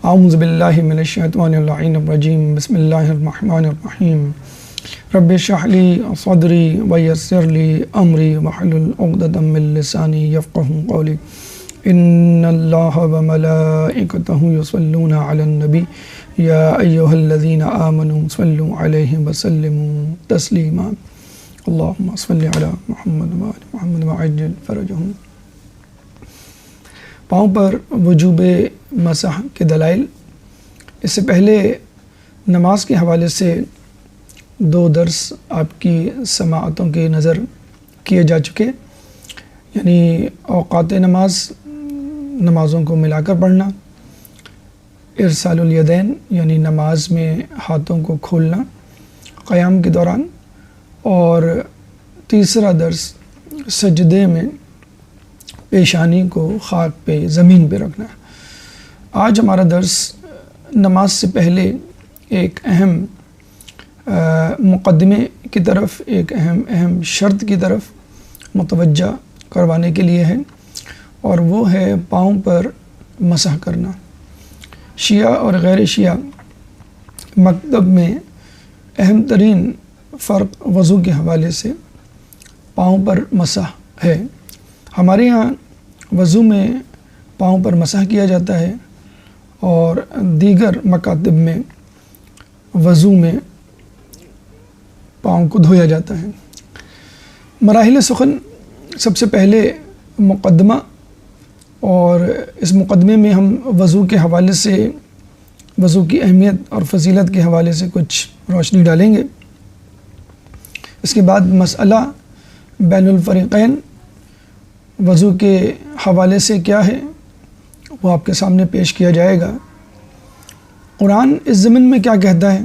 اعوذ باللہ من الشیطان اللعین الرجیم بسم اللہ الرحمن الرحیم رب اشرح لی صدری ویسر لی امری واحلل عقدۃ من لسانی یفقهوا قولی ان اللہ وملائکتہ یصلون علی النبی یا ایہا الذین آمنوا صلوا علیہ وسلموا تسلیما اللہم صل علی محمد وآل محمد وعجل فرجہم۔ پاؤں پر وجوب مسح کے دلائل۔ اس سے پہلے نماز کے حوالے سے 2 درس آپ کی سماعتوں کے نظر کیے جا چکے، یعنی اوقات نمازوں کو ملا کر پڑھنا، ارسال الیدین یعنی نماز میں ہاتھوں کو کھولنا قیام کے دوران، اور تیسرا درس سجدے میں پیشانی کو خاک پہ زمین پہ رکھنا۔ آج ہمارا درس نماز سے پہلے ایک اہم مقدمے کی طرف، ایک اہم شرط کی طرف متوجہ کروانے کے لیے ہے، اور وہ ہے پاؤں پر مسح کرنا۔ شیعہ اور غیر شیعہ مکتب میں اہم ترین فرق وضو کے حوالے سے پاؤں پر مسح ہے۔ ہمارے ہاں وضو میں پاؤں پر مسح کیا جاتا ہے، اور دیگر مکاتب میں وضو میں پاؤں کو دھویا جاتا ہے۔ مراحل سخن، سب سے پہلے مقدمہ، اور اس مقدمے میں ہم وضو کے حوالے سے، وضو کی اہمیت اور فضیلت کے حوالے سے کچھ روشنی ڈالیں گے۔ اس کے بعد مسئلہ بین الفریقین وضو کے حوالے سے کیا ہے وہ آپ کے سامنے پیش کیا جائے گا۔ قرآن اس ضمن میں کیا کہتا ہے؟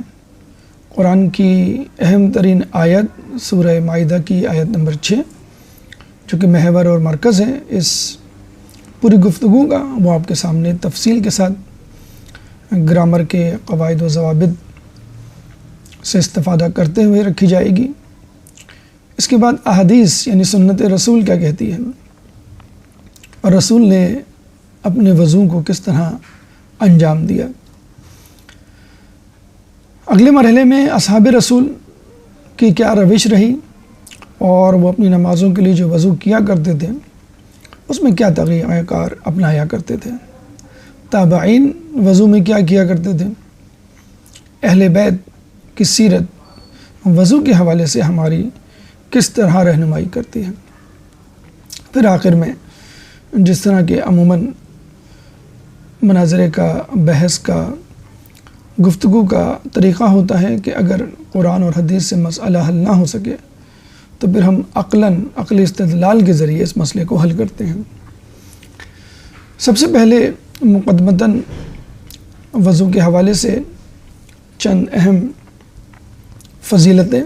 قرآن کی اہم ترین آیت سورہ مائدہ کی آیت نمبر 6، جو کہ محور اور مرکز ہے اس پوری گفتگو کا، وہ آپ کے سامنے تفصیل کے ساتھ گرامر کے قواعد و ضوابط سے استفادہ کرتے ہوئے رکھی جائے گی۔ اس کے بعد احادیث یعنی سنت رسول کیا کہتی ہے، اور رسول نے اپنے وضو کو کس طرح انجام دیا۔ اگلے مرحلے میں اصحاب رسول کی کیا روش رہی، اور وہ اپنی نمازوں کے لیے جو وضو کیا کرتے تھے اس میں کیا طریقہ کار اپنایا کرتے تھے۔ تابعین وضو میں کیا کیا کرتے تھے۔ اہل بیت کی سیرت وضو کے حوالے سے ہماری کس طرح رہنمائی کرتی ہے۔ پھر آخر میں جس طرح کے عموماً مناظرے کا، بحث کا، گفتگو کا طریقہ ہوتا ہے کہ اگر قرآن اور حدیث سے مسئلہ حل نہ ہو سکے تو پھر ہم عقلی استدلال کے ذریعے اس مسئلے کو حل کرتے ہیں۔ سب سے پہلے مقدمتاً وضو کے حوالے سے چند اہم فضیلتیں،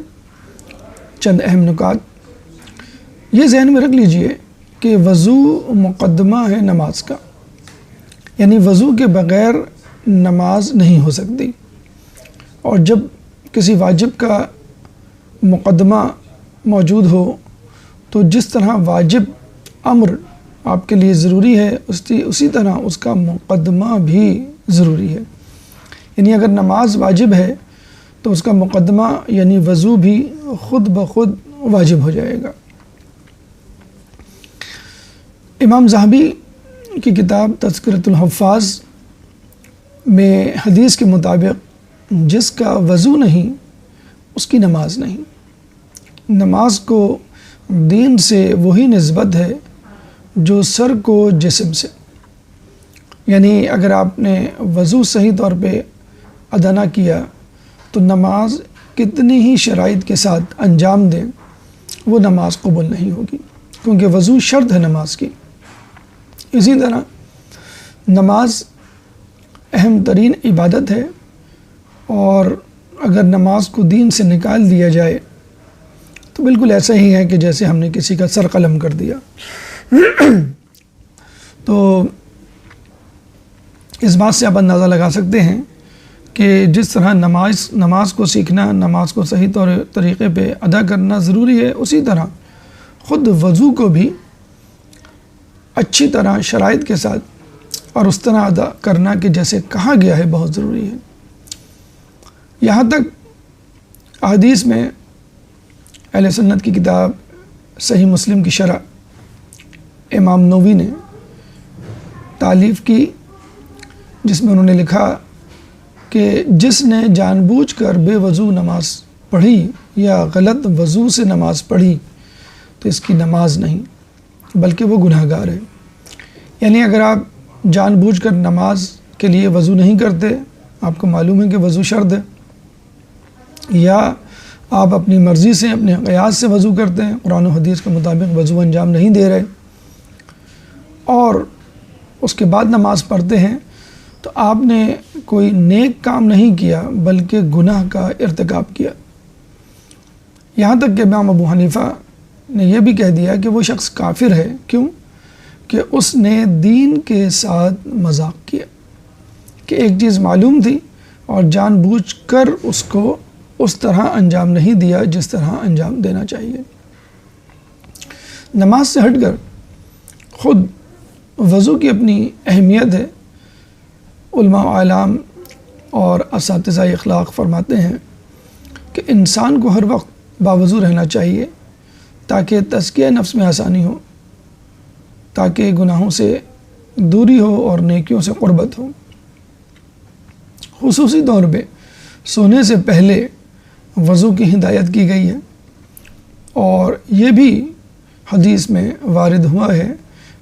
چند اہم نکات یہ ذہن میں رکھ لیجئے کہ وضو مقدمہ ہے نماز کا، یعنی وضو کے بغیر نماز نہیں ہو سکتی، اور جب کسی واجب کا مقدمہ موجود ہو تو جس طرح واجب امر آپ کے لیے ضروری ہے اسی طرح اس کا مقدمہ بھی ضروری ہے۔ یعنی اگر نماز واجب ہے تو اس کا مقدمہ یعنی وضو بھی خود بخود واجب ہو جائے گا۔ امام ذہبی کی کتاب تذکرۃ الحفاظ میں حدیث کے مطابق جس کا وضو نہیں اس کی نماز نہیں۔ نماز کو دین سے وہی نسبت ہے جو سر کو جسم سے، یعنی اگر آپ نے وضو صحیح طور پہ ادا نہ کیا تو نماز کتنی ہی شرائط کے ساتھ انجام دیں وہ نماز قبول نہیں ہوگی، کیونکہ وضو شرط ہے نماز کی۔ اسی طرح نماز اہم ترین عبادت ہے، اور اگر نماز کو دین سے نکال دیا جائے تو بالکل ایسا ہی ہے کہ جیسے ہم نے کسی کا سر قلم کر دیا۔ تو اس بات سے آپ اندازہ لگا سکتے ہیں کہ جس طرح نماز کو سیکھنا، نماز کو صحیح طریقے پہ ادا کرنا ضروری ہے، اسی طرح خود وضو کو بھی اچھی طرح شرائط کے ساتھ اور اس طرح ادا کرنا کہ جیسے کہا گیا ہے بہت ضروری ہے۔ یہاں تک احادیث میں اہل سنت کی کتاب صحیح مسلم کی شرح امام نووی نے تالیف کی، جس میں انہوں نے لکھا کہ جس نے جان بوجھ کر بے وضو نماز پڑھی یا غلط وضو سے نماز پڑھی تو اس کی نماز نہیں بلکہ وہ گناہ گار ہے۔ یعنی اگر آپ جان بوجھ کر نماز کے لیے وضو نہیں کرتے، آپ کو معلوم ہے کہ وضو شرط ہے، یا آپ اپنی مرضی سے اپنے قیاس سے وضو کرتے ہیں، قرآن و حدیث کے مطابق وضو انجام نہیں دے رہے اور اس کے بعد نماز پڑھتے ہیں، تو آپ نے کوئی نیک کام نہیں کیا بلکہ گناہ کا ارتکاب کیا۔ یہاں تک کہ امام ابو حنیفہ نے یہ بھی کہہ دیا کہ وہ شخص کافر ہے۔ کیوں؟ کہ اس نے دین کے ساتھ مذاق کیا، کہ ایک چیز معلوم تھی اور جان بوجھ کر اس کو اس طرح انجام نہیں دیا جس طرح انجام دینا چاہیے۔ نماز سے ہٹ کر خود وضو کی اپنی اہمیت ہے۔ علماء اعلام اور اساتذہ اخلاق فرماتے ہیں کہ انسان کو ہر وقت باوضو رہنا چاہیے تاکہ تزکیہ نفس میں آسانی ہو، تاکہ گناہوں سے دوری ہو اور نیکیوں سے قربت ہو۔ خصوصی طور پہ سونے سے پہلے وضو کی ہدایت کی گئی ہے، اور یہ بھی حدیث میں وارد ہوا ہے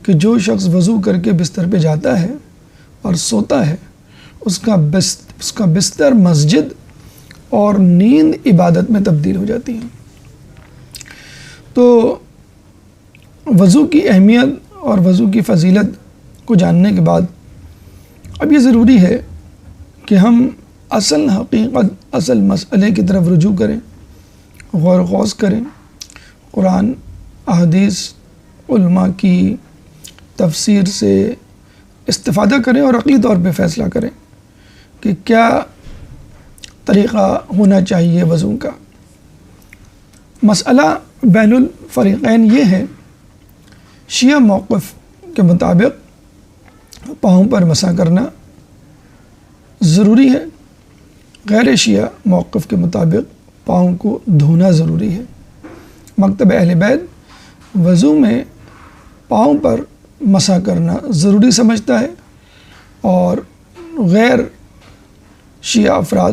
کہ جو شخص وضو کر کے بستر پہ جاتا ہے اور سوتا ہے، اس کا بستر مسجد اور نیند عبادت میں تبدیل ہو جاتی ہے۔ تو وضو کی اہمیت اور وضو کی فضیلت کو جاننے کے بعد اب یہ ضروری ہے کہ ہم اصل حقیقت، اصل مسئلے کی طرف رجوع کریں، غور و خوض کریں، قرآن، احادیث، علماء کی تفسیر سے استفادہ کریں اور عقلی طور پہ فیصلہ کریں کہ کیا طریقہ ہونا چاہیے وضو کا۔ مسئلہ بین الفریقین یہ ہے، شیعہ موقف کے مطابق پاؤں پر مسح کرنا ضروری ہے، غیر شیعہ موقف کے مطابق پاؤں کو دھونا ضروری ہے۔ مکتب اہل بیت وضو میں پاؤں پر مسح کرنا ضروری سمجھتا ہے، اور غیر شیعہ افراد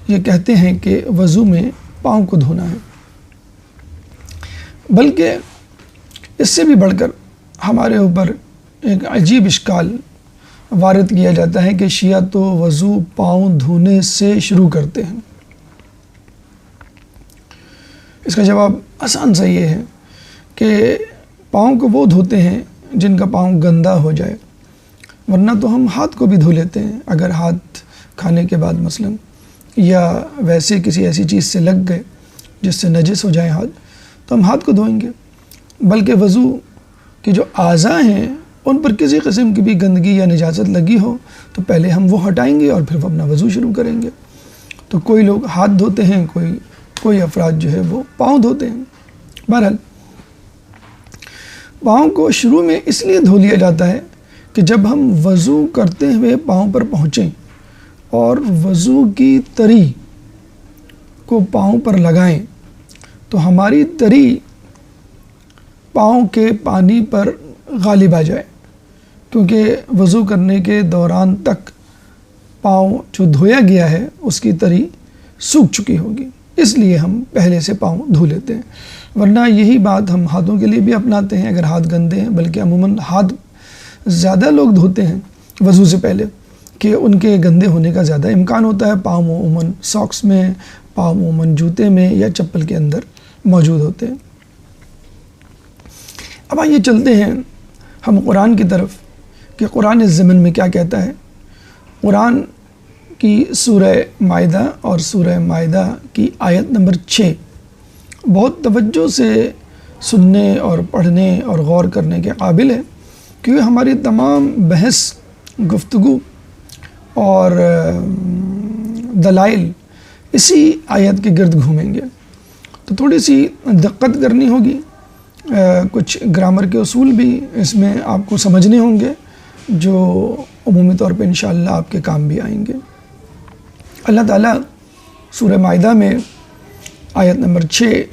یہ کہتے ہیں کہ وضو میں پاؤں کو دھونا ہے۔ بلکہ اس سے بھی بڑھ کر ہمارے اوپر ایک عجیب اشکال وارد کیا جاتا ہے کہ شیعہ تو وضو پاؤں دھونے سے شروع کرتے ہیں۔ اس کا جواب آسان سا یہ ہے کہ پاؤں کو وہ دھوتے ہیں جن کا پاؤں گندا ہو جائے، ورنہ تو ہم ہاتھ کو بھی دھو لیتے ہیں۔ اگر ہاتھ کھانے کے بعد مثلاً یا ویسے کسی ایسی چیز سے لگ گئے جس سے نجس ہو جائے ہاتھ، تو ہم ہاتھ کو دھوئیں گے۔ بلکہ وضو کے جو اعضاء ہیں ان پر کسی قسم کی بھی گندگی یا نجاست لگی ہو تو پہلے ہم وہ ہٹائیں گے اور پھر وہ اپنا وضو شروع کریں گے۔ تو کوئی لوگ ہاتھ دھوتے ہیں، کوئی افراد جو ہے وہ پاؤں دھوتے ہیں۔ بہرحال پاؤں کو شروع میں اس لیے دھو لیا جاتا ہے کہ جب ہم وضو کرتے ہوئے پاؤں پر پہنچیں اور وضو کی تری کو پاؤں پر لگائیں تو ہماری تری پاؤں کے پانی پر غالب آ جائے، کیونکہ وضو کرنے کے دوران تک پاؤں جو دھویا گیا ہے اس کی تری سوکھ چکی ہوگی، اس لیے ہم پہلے سے پاؤں دھو لیتے ہیں۔ ورنہ یہی بات ہم ہاتھوں کے لیے بھی اپناتے ہیں اگر ہاتھ گندے ہیں، بلکہ عموماً ہاتھ زیادہ لوگ دھوتے ہیں وضو سے پہلے کہ ان کے گندے ہونے کا زیادہ امکان ہوتا ہے۔ پاؤں عموماً ساکس میں، پاؤں عموماً جوتے میں یا چپل کے اندر موجود ہوتے ہیں۔ اب آئیے چلتے ہیں ہم قرآن کی طرف کہ قرآن اس ضمن میں کیا کہتا ہے۔ قرآن کی سورہ مائدہ اور سورہ مائدہ کی آیت نمبر 6 بہت توجہ سے سننے اور پڑھنے اور غور کرنے کے قابل ہے، کیونکہ ہماری تمام بحث، گفتگو اور دلائل اسی آیت کے گرد گھومیں گے۔ تو تھوڑی سی دقت کرنی ہوگی، کچھ گرامر کے اصول بھی اس میں آپ کو سمجھنے ہوں گے، جو عمومی طور پہ انشاءاللہ آپ کے کام بھی آئیں گے۔ اللہ تعالیٰ سورہ مائدہ میں آیت نمبر 6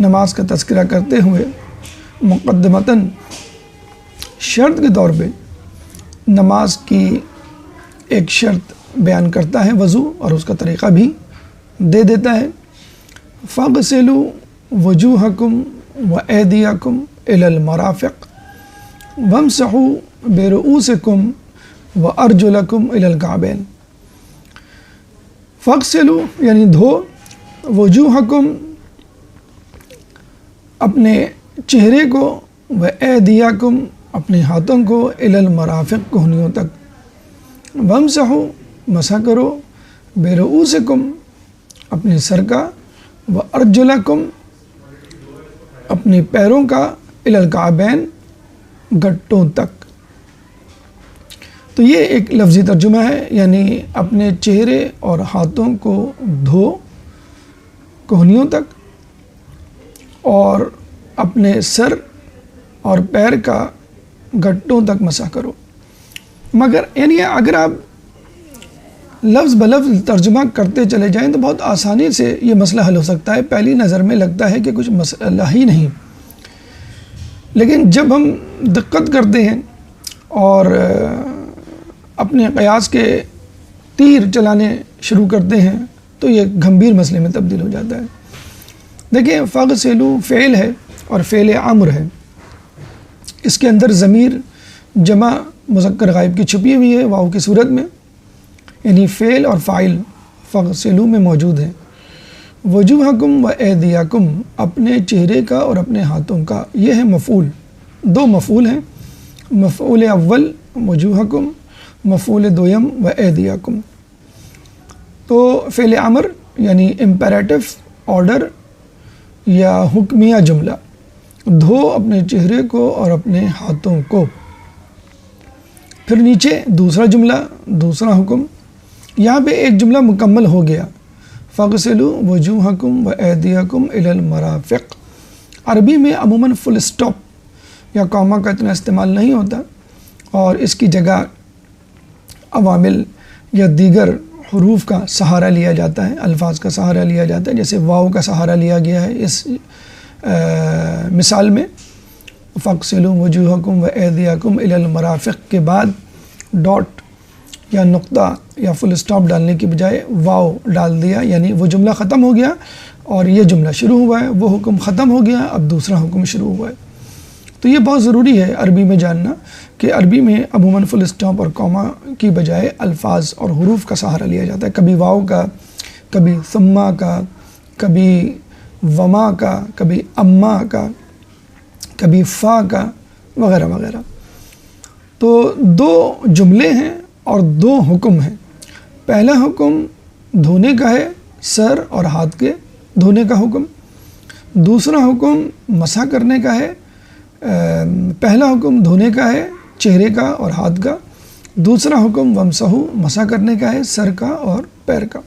نماز کا تذکرہ کرتے ہوئے مقدمتاً شرط کے طور پہ نماز کی ایک شرط بیان کرتا ہے، وضو، اور اس کا طریقہ بھی دے دیتا ہے۔ فَاغْسِلُوا وُجُوهَكُمْ وَأَيْدِيَكُمْ إِلَى الْمَرَافِقِ وَامْسَحُوا بِرُؤُوسِكُمْ وَأَرْجُلَكُمْ إِلَى الْكَعْبَيْنِ۔ فَاغْسِلُوا یعنی دھو، وجوہکم اپنے چہرے کو، وَأَيْدِيَكُمْ اپنے ہاتھوں کو، إِلَى الْمَرَافِقِ کہنیوں تک، وَامْسَحُوا مسح کرو، بِرُؤُوسِكُمْ اپنے سر کا، وَأَرْجُلَكُمْ اپنے پیروں کا، إِلَى الْكَعْبَيْنِ گھٹوں تک۔ تو یہ ایک لفظی ترجمہ ہے، یعنی اپنے چہرے اور ہاتھوں کو دھو کہنیوں تک، اور اپنے سر اور پیر کا گھٹوں تک مسح کرو۔ مگر یعنی اگر آپ لفظ بلفظ ترجمہ کرتے چلے جائیں تو بہت آسانی سے یہ مسئلہ حل ہو سکتا ہے۔ پہلی نظر میں لگتا ہے کہ کچھ مسئلہ ہی نہیں، لیکن جب ہم دقت کرتے ہیں اور اپنے قیاس کے تیر چلانے شروع کرتے ہیں تو یہ گھمبیر مسئلے میں تبدیل ہو جاتا ہے۔ دیکھیں، فَاغْسِلُوا فعل ہے اور فعل امر ہے، اس کے اندر ضمیر جمع مذکر غائب کی چھپی ہوئی ہے واو کی صورت میں، یعنی فعل اور فاعل فَاغْسِلُوا میں موجود ہے۔ وجوہکم و ایدیکم اپنے چہرے کا اور اپنے ہاتھوں کا، یہ ہے مفعول، دو مفعول ہیں، مفعول اول وجوہکم، مفعول دویم و ایدیکم۔ تو فعل امر یعنی امپیریٹو آرڈر یا حکمیہ جملہ، دھو اپنے چہرے کو اور اپنے ہاتھوں کو۔ پھر نیچے دوسرا جملہ، دوسرا حکم، یہاں پہ ایک جملہ مکمل ہو گیا، فَاغْسِلُوا وُجُوهَكُمْ وَأَيْدِيَكُمْ إِلَى الْمَرَافِقِ۔ عربی میں عموماً فل اسٹاپ یا کاما کا اتنا استعمال نہیں ہوتا، اور اس کی جگہ عوامل یا دیگر حروف کا سہارا لیا جاتا ہے، الفاظ کا سہارا لیا جاتا ہے، جیسے واو کا سہارا لیا گیا ہے اس مثال میں، فَاغْسِلُوا وُجُوهَكُمْ وَأَيْدِيَكُمْ إِلَى الْمَرَافِقِ کے بعد ڈاٹ یا نقطہ یا فل اسٹاپ ڈالنے کی بجائے واو ڈال دیا، یعنی وہ جملہ ختم ہو گیا اور یہ جملہ شروع ہوا ہے، وہ حکم ختم ہو گیا، اب دوسرا حکم شروع ہوا ہے۔ تو یہ بہت ضروری ہے عربی میں جاننا کہ عربی میں عموماً فل اسٹاپ اور کاما کی بجائے الفاظ اور حروف کا سہارا لیا جاتا ہے، کبھی واو کا، کبھی ثم کا، کبھی وما کا، کبھی اما کا، کبھی فا کا، وغیرہ وغیرہ۔ تو دو جملے ہیں اور دو حکم ہیں۔ پہلا حکم دھونے کا ہے، سر اور ہاتھ کے دھونے کا حکم۔ دوسرا حکم مسح کرنے کا ہے۔ پہلا حکم دھونے کا ہے، چہرے کا اور ہاتھ کا۔ دوسرا حکم ومسحو مسح کرنے کا ہے، سر کا اور پیر کا۔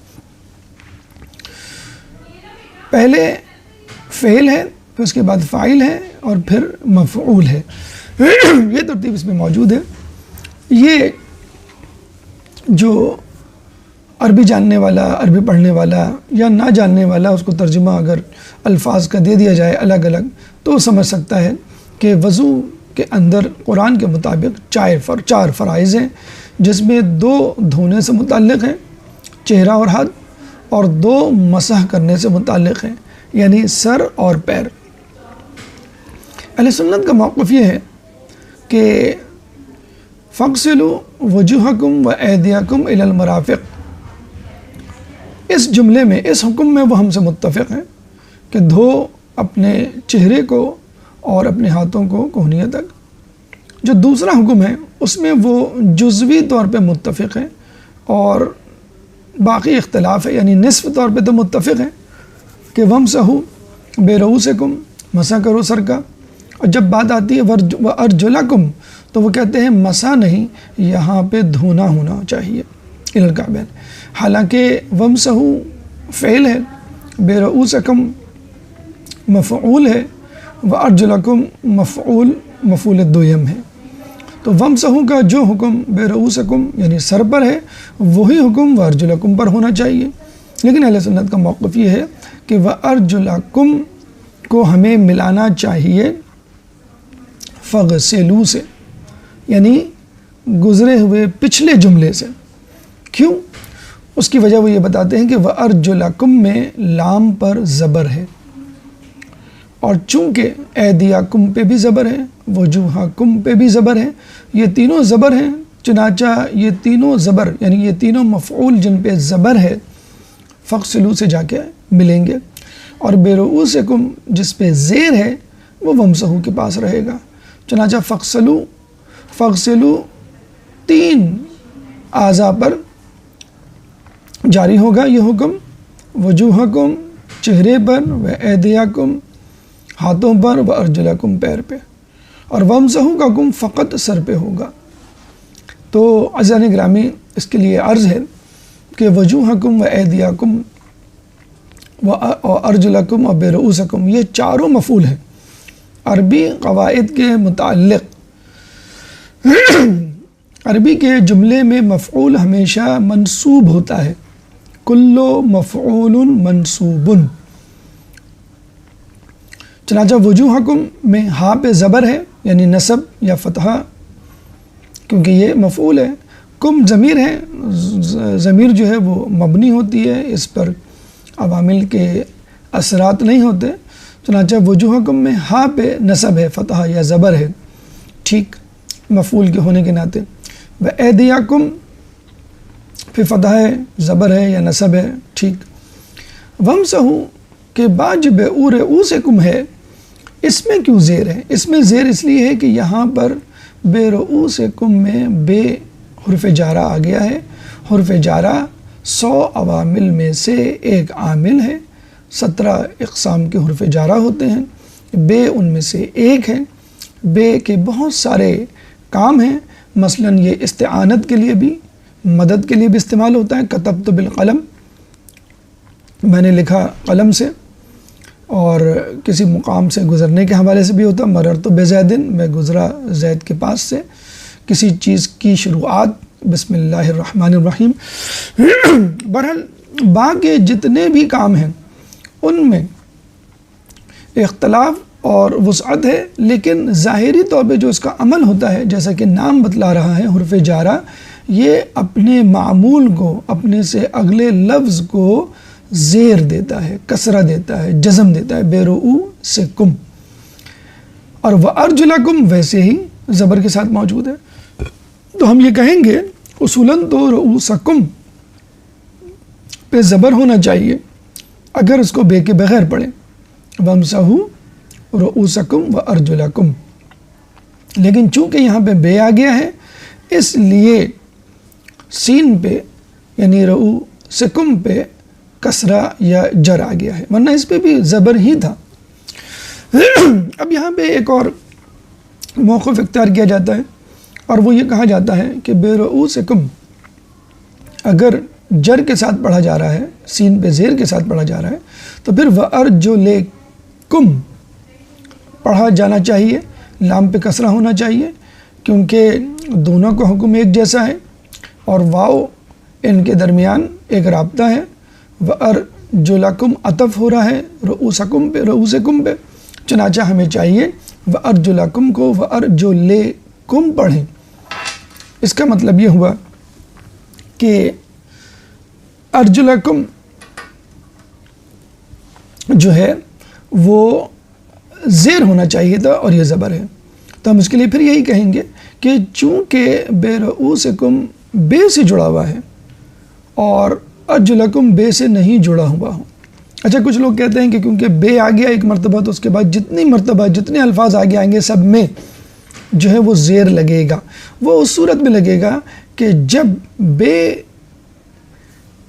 پہلے فعل ہے، پھر اس کے بعد فاعل ہے اور پھر مفعول ہے۔ یہ ترتیب اس میں موجود ہے۔ یہ جو عربی جاننے والا، عربی پڑھنے والا یا نہ جاننے والا، اس کو ترجمہ اگر الفاظ کا دے دیا جائے الگ الگ تو وہ سمجھ سکتا ہے کہ وضو کے اندر قرآن کے مطابق چار فرائض ہیں، جس میں دو دھونے سے متعلق ہیں، چہرہ اور ہاتھ، اور دو مسح کرنے سے متعلق ہیں، یعنی سر اور پیر۔ اہل سنت کا موقف یہ ہے کہ فَاغْسِلُوا وُجُوهَكُمْ وَأَيْدِيَكُمْ إِلَى الْمَرَافِقِ، اس جملے میں، اس حکم میں وہ ہم سے متفق ہیں کہ دھو اپنے چہرے کو اور اپنے ہاتھوں کو کہنیے تک۔ جو دوسرا حکم ہے اس میں وہ جزوی طور پہ متفق ہیں اور باقی اختلاف ہے، یعنی نصف طور پہ تو متفق ہیں کہ وَامْسَحُوا بِرُؤُوسِكُمْ مسح کرو سر کا، اور جب بات آتی ہے وَأَرْجُلَكُمْ تو وہ کہتے ہیں مسح نہیں، یہاں پہ دھونا ہونا چاہیے اِلَى الْكَعْبَيْنِ۔ حالانکہ وَامْسَحُوا فعل ہے، بِرُؤُوسِكُمْ مفعول ہے، وَأَرْجُلَكُمْ مفعول دویم ہے۔ تو ومسحو کا جو حکم برؤوسکم یعنی سر پر ہے وہی حکم وارجلکم پر ہونا چاہیے، لیکن اہل سنت کا موقف یہ ہے کہ وارجلکم کو ہمیں ملانا چاہیے فغسلو سے، یعنی گزرے ہوئے پچھلے جملے سے۔ کیوں؟ اس کی وجہ وہ یہ بتاتے ہیں کہ وارجلکم میں لام پر زبر ہے، اور چونکہ ایدیاکم پہ بھی زبر ہے، وجوہکم پہ بھی زبر ہے، یہ تینوں زبر ہیں، چنانچہ یہ تینوں زبر یعنی یہ تینوں مفعول جن پہ زبر ہے فغسلو سے جا کے ملیں گے، اور برؤوسکم جس پہ زیر ہے وہ ومسحو کے پاس رہے گا، چنانچہ فغسلو 3 اعضاء پر جاری ہوگا یہ حکم، وجوہکم چہرے پر، و ایدیاکم ہاتھوں پر، و ارجلکم پیر پہ، اور ومسحو کا حکم فقط سر پہ ہوگا۔ تو عزیزان گرامی اس کے لیے عرض ہے کہ وجوہکم و ایدیاکم و ارجلکم و برؤوسکم یہ چاروں مفعول ہیں۔ عربی قواعد کے متعلق عربی کے جملے میں مفعول ہمیشہ منصوب ہوتا ہے، کل مفعول منصوب، چنانچہ وجوہکم میں ہاں پہ زبر ہے یعنی نصب یا فتحہ، کیونکہ یہ مفعول ہے۔ کم ضمیر ہے، ضمیر جو ہے وہ مبنی ہوتی ہے، اس پر عوامل کے اثرات نہیں ہوتے، چنانچہ وجوہکم میں ہاں پہ نصب ہے، فتحہ یا زبر ہے، ٹھیک، مفعول کے ہونے کے ناطے۔ و ایدیاکم پھر فتحہ ہے، زبر ہے یا نصب ہے، ٹھیک۔ ومسحو کے بعد جو برؤوسکم ہے اس میں کیوں زیر ہے؟ اس میں زیر اس لیے ہے کہ یہاں پر برؤوسکم میں بے حرف جارہ آ گیا ہے۔ حرف جارہ 100 عوامل میں سے ایک عامل ہے، 17 اقسام کے حرف جارہ ہوتے ہیں، بے ان میں سے ایک ہے۔ بے کے بہت سارے کام ہیں، مثلا یہ استعانت کے لیے بھی، مدد کے لیے بھی استعمال ہوتا ہے، کتبت بالقلم، میں نے لکھا قلم سے، اور کسی مقام سے گزرنے کے حوالے سے بھی ہوتا، مررت بزیدن، میں گزرا زید کے پاس سے، کسی چیز کی شروعات بسم اللہ الرحمن الرحیم۔ بہرحال باقی جتنے بھی کام ہیں ان میں اختلاف اور وسعت ہے، لیکن ظاہری طور پہ جو اس کا عمل ہوتا ہے، جیسا کہ نام بتلا رہا ہے حرف جارہ، یہ اپنے معمول کو، اپنے سے اگلے لفظ کو زیر دیتا ہے، کسرہ دیتا ہے، جزم دیتا ہے، برؤوسکم، اور وارجلکم ویسے ہی زبر کے ساتھ موجود ہے۔ تو ہم یہ کہیں گے اصولاً تو رؤوسکم پہ زبر ہونا چاہیے اگر اس کو بے کے بغیر پڑھیں، وامسحو رؤوسکم وارجلکم، لیکن چونکہ یہاں پہ بے آ گیا ہے اس لیے سین پہ یعنی رؤوسکم پہ کسرہ یا جر آ گیا ہے، ورنہ اس پہ بھی زبر ہی تھا۔ اب یہاں پہ ایک اور موقف اختیار کیا جاتا ہے، اور وہ یہ کہا جاتا ہے کہ برؤوسکم اگر جر کے ساتھ پڑھا جا رہا ہے، سین پہ زیر کے ساتھ پڑھا جا رہا ہے، تو پھر وارجلکم پڑھا جانا چاہیے، لام پہ کسرہ ہونا چاہیے، کیونکہ دونوں کا حکم ایک جیسا ہے، اور واو ان کے درمیان ایک رابطہ ہے۔ وارجلکم عطف ہو رہا ہے رؤوسکم پہ، چنانچہ ہمیں چاہیے وارجلکم کو وارجلکم پڑھیں۔ اس کا مطلب یہ ہوا کہ ارجلکم جو ہے وہ زیر ہونا چاہیے تھا اور یہ زبر ہے، تو ہم اس کے لیے پھر یہی کہیں گے کہ چونکہ برؤوسکم بے سے جڑا ہوا ہے اور ارجلکم بے سے نہیں جڑا ہوا ہو۔ اچھا، کچھ لوگ کہتے ہیں کہ کیونکہ بے آ گیا ایک مرتبہ تو اس کے بعد جتنی مرتبہ جتنے الفاظ آگے آئیں گے سب میں جو ہے وہ زیر لگے گا۔ وہ اس صورت میں لگے گا کہ جب بے